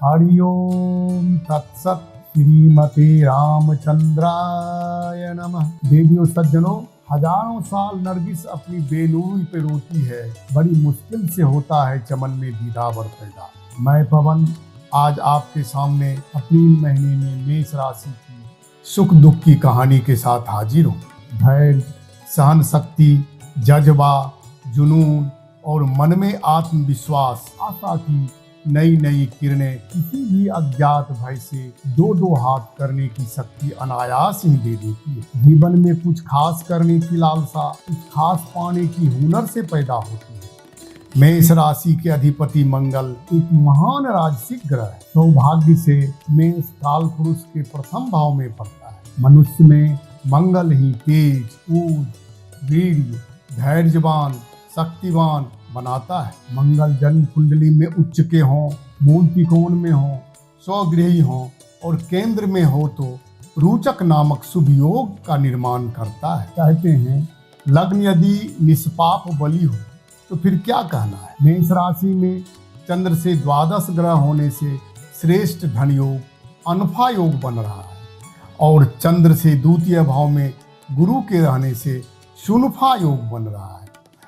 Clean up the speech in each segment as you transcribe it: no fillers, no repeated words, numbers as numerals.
हरि ओम तत्सत। श्रीमते रामचंद्राय नमः। देवियों सज्जनों, हजारों साल नरगिस अपनी बेनूरी पे रोती है, बड़ी मुश्किल से होता है चमन में दीदावर पैदा। मैं पवन आज आपके सामने अप्रैल महीने में मेष राशि की सुख दुख की कहानी के साथ हाजिर हूँ। धैर्य, सहन शक्ति, जज्बा, जुनून और मन में आत्मविश्वास, आशा की नई नई किरणें किसी भी अज्ञात भय से दो हाथ करने की शक्ति अनायास ही दे देती है। जीवन में कुछ खास करने की लालसा, कुछ खास पाने की हुनर से पैदा होती है। मेष राशि के अधिपति मंगल एक महान राजसिक ग्रह है। सौभाग्य से मेष काल पुरुष के प्रथम भाव में पड़ता है। मनुष्य में मंगल ही तेज, ऊर्ज, वीर्य, धैर्यवान, शक्तिवान बनाता है। मंगल जन्म कुंडली में उच्च के हों, मूल त्रिकोण में हो, स्वगृही हो और केंद्र में हो तो रोचक नामक शुभ योग का निर्माण करता है। कहते हैं लग्न यदि निष्पाप बलि हो तो फिर क्या कहना है। मेष राशि में चंद्र से द्वादश ग्रह होने से श्रेष्ठ धन योग, अनफा योग बन रहा है और चंद्र से द्वितीय भाव में गुरु के रहने से शुनफा योग बन रहा है।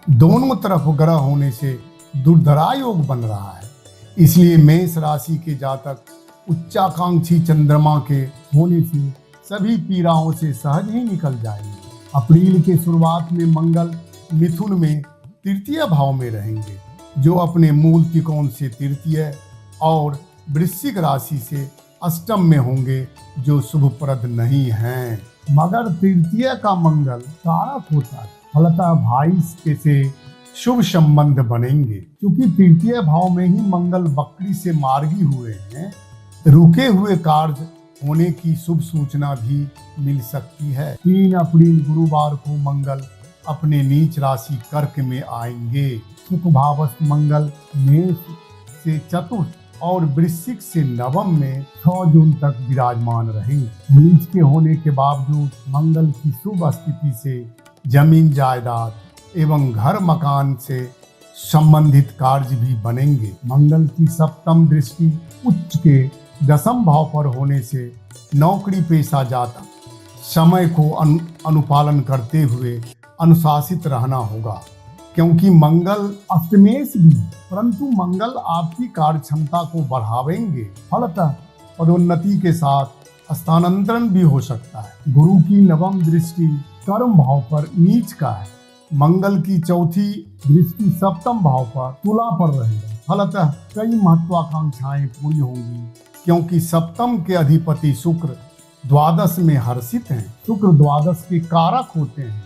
दोनों तरफ ग्रह होने से दुर्धरा योग बन रहा है। इसलिए मेष राशि के जातक उच्चाकांक्षी चंद्रमा के होने से सभी पीड़ाओं से सहज ही निकल जाएंगे। अप्रैल के शुरुआत में मंगल मिथुन में तृतीय भाव में रहेंगे, जो अपने मूल त्रिकोण से तृतीय, और वृश्चिक राशि से अष्टम में होंगे, जो शुभप्रद नहीं हैं। मगर तृतीय का मंगल कारक होता है, फलतः भाई से शुभ संबंध बनेंगे। क्योंकि तृतीय भाव में ही मंगल वक्री से मार्गी हुए हैं, रुके हुए कार्य होने की शुभ सूचना भी मिल सकती है। 3 अप्रैल गुरुवार को मंगल अपने नीच राशि कर्क में आएंगे। सुख भावस्थ मंगल मेष से चतुर्थ और वृश्चिक से नवम में 6 जून तक विराजमान रहेंगे। नीच के होने के बावजूद मंगल की शुभ स्थिति से जमीन जायदाद एवं घर मकान से संबंधित कार्य भी बनेंगे। मंगल की सप्तम दृष्टि उच्च के दशम भाव पर होने से नौकरी पेशा जातक समय को अनुपालन करते हुए अनुशासित रहना होगा। क्योंकि मंगल अष्टमेश भी, परंतु मंगल आपकी कार्य क्षमता को बढ़ावेंगे। फलतः पदोन्नति के साथ स्थानांतरण भी हो सकता है। गुरु की नवम दृष्टि कर्म भाव पर नीच का है। मंगल की चौथी दृष्टि सप्तम भाव पर तुला पर रहेगा। फलतः कई महत्वाकांक्षाएं पूरी होंगी, क्योंकि सप्तम के अधिपति शुक्र द्वादश में हर्षित हैं। शुक्र द्वादश के कारक होते हैं।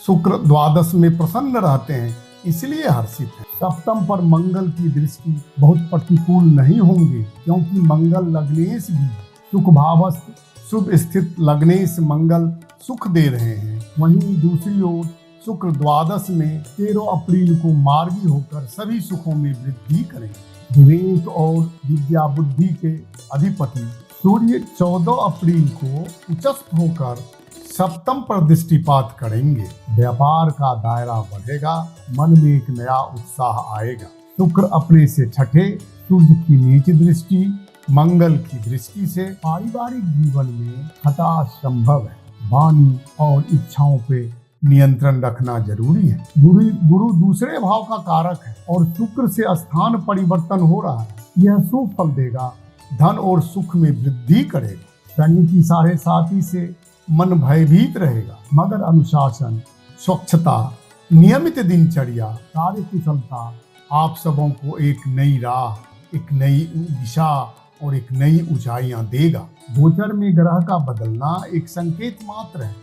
शुक्र द्वादश में प्रसन्न रहते हैं, इसलिए हर्षित है। सप्तम पर मंगल की दृष्टि बहुत प्रतिकूल नहीं होंगी, क्योंकि मंगल लग्नेश भी सुख भावस्थ शुभ स्थित लग्नेश मंगल सुख दे रहे हैं। वहीं दूसरी ओर शुक्र द्वादश में 13 अप्रैल को मार्गी होकर सभी सुखों में वृद्धि करेंगे। विवेक और विद्या बुद्धि के अधिपति सूर्य 14 अप्रैल को उच्चस्थ होकर सप्तम पर दृष्टिपात करेंगे। व्यापार का दायरा बढ़ेगा, मन में एक नया उत्साह आएगा। शुक्र अपने से छठे, सूर्य की नीच दृष्टि, मंगल की दृष्टि से पारिवारिक जीवन में हताश संभव है। वाणी और इच्छाओं पे नियंत्रण रखना जरूरी है। गुरु दूसरे भाव का कारक है और शुक्र से स्थान परिवर्तन हो रहा है। यह शुभ फल देगा, धन और सुख में वृद्धि करेगा। शनि की 7.5 से मन भयभीत रहेगा, मगर अनुशासन, स्वच्छता, नियमित दिनचर्या, कार्य कुशलता आप सबों को एक नई राह, एक नई दिशा और एक नई ऊंचाइयां देगा। गोचर में ग्रह का बदलना एक संकेत मात्र है,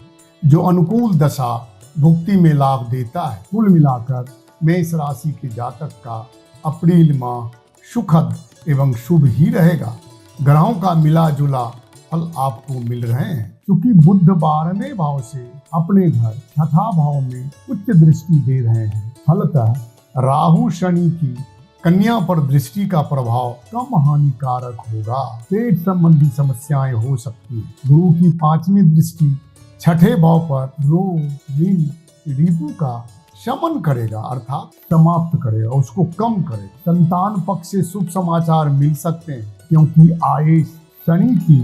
जो अनुकूल दशा भुक्ति में लाभ देता है। कुल मिलाकर मेष राशि के जातक का अप्रैल माह सुखद एवं शुभ ही रहेगा। ग्रहों का मिला जुला फल आपको मिल रहे हैं। क्योंकि बुध 12वें भाव से अपने घर छठा भाव में उच्च दृष्टि दे रहे हैं। फलतः राहु शनि की कन्या पर दृष्टि का प्रभाव कम हानिकारक होगा। पेट संबंधी समस्याएं हो सकती है। गुरु की 5वीं दृष्टि छठे भाव पर रोग, ऋण, रिपु का शमन करेगा, अर्थात समाप्त करेगा, उसको कम करेगा। संतान पक्ष से शुभ समाचार मिल सकते हैं, क्योंकि आए शनि की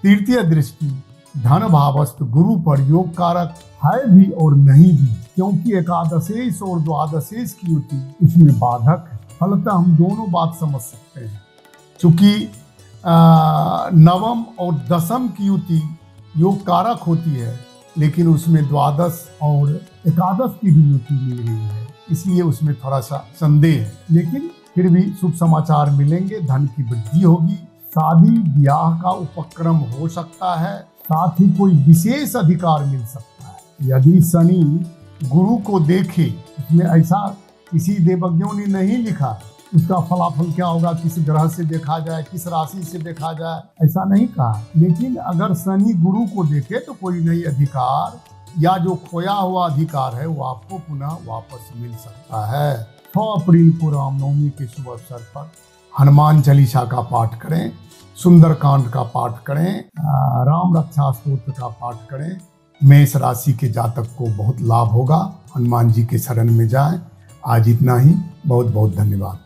तृतीय दृष्टि धन भावस्थ गुरु पर योग कारक है भी और नहीं भी, क्योंकि एकादशेश और द्वादशेश की युति उसमें बाधक है। फलतः हम दोनों बात समझ सकते हैं, चूंकि नवम और दसम की युति योग कारक होती है, लेकिन उसमें द्वादश और एकादश की भी युति मिल रही है, इसलिए उसमें थोड़ा सा संदेह है। लेकिन फिर भी शुभ समाचार मिलेंगे, धन की वृद्धि होगी, शादी ब्याह का उपक्रम हो सकता है, साथ ही कोई विशेष अधिकार मिल सकता है। यदि शनि गुरु को देखे, इसमें ऐसा किसी देवज्ञों ने नहीं लिखा उसका फलाफल क्या होगा, किस ग्रह से देखा जाए, किस राशि से देखा जाए, ऐसा नहीं कहा। लेकिन अगर शनि गुरु को देखे तो कोई नई अधिकार या जो खोया हुआ अधिकार है वो आपको पुनः वापस मिल सकता है। 6 अप्रैल को रामनवमी के शुभ अवसर पर हनुमान चालीसा का पाठ करें, सुंदरकांड का पाठ करें, राम रक्षा स्तोत्र का पाठ करें। मेष राशि के जातक को बहुत लाभ होगा। हनुमान जी के शरण में जाएं। आज इतना ही, बहुत बहुत धन्यवाद।